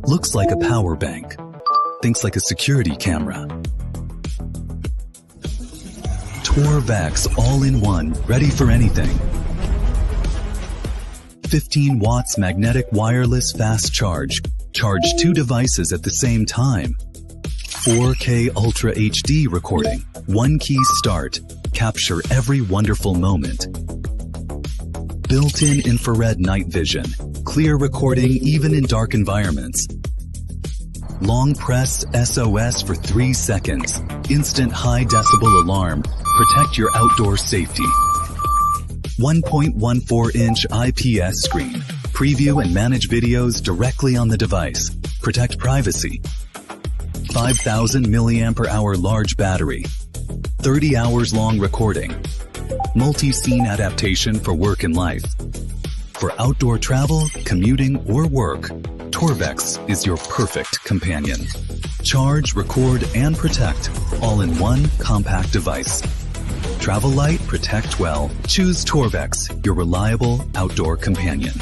Looks like a power bank. Thinks like a security camera. TORVX all-in-one, ready for anything. 15 watts magnetic wireless fast charge. Charge 2 devices at the same time. 4K Ultra HD recording. One key start. Capture every wonderful moment. Built-in infrared night vision. Clear recording even in dark environments. Long press SOS for 3 seconds. Instant high decibel alarm. Protect your outdoor safety. 1.14-inch IPS screen. Preview and manage videos directly on the device. Protect privacy. 5,000 mAh large battery. 30 hours long recording. Multi-scene adaptation for work and life. For outdoor travel, commuting, or work, TORVX is your perfect companion. Charge, record, and protect, all in one compact device. Travel light, protect well. Choose TORVX, your reliable outdoor companion.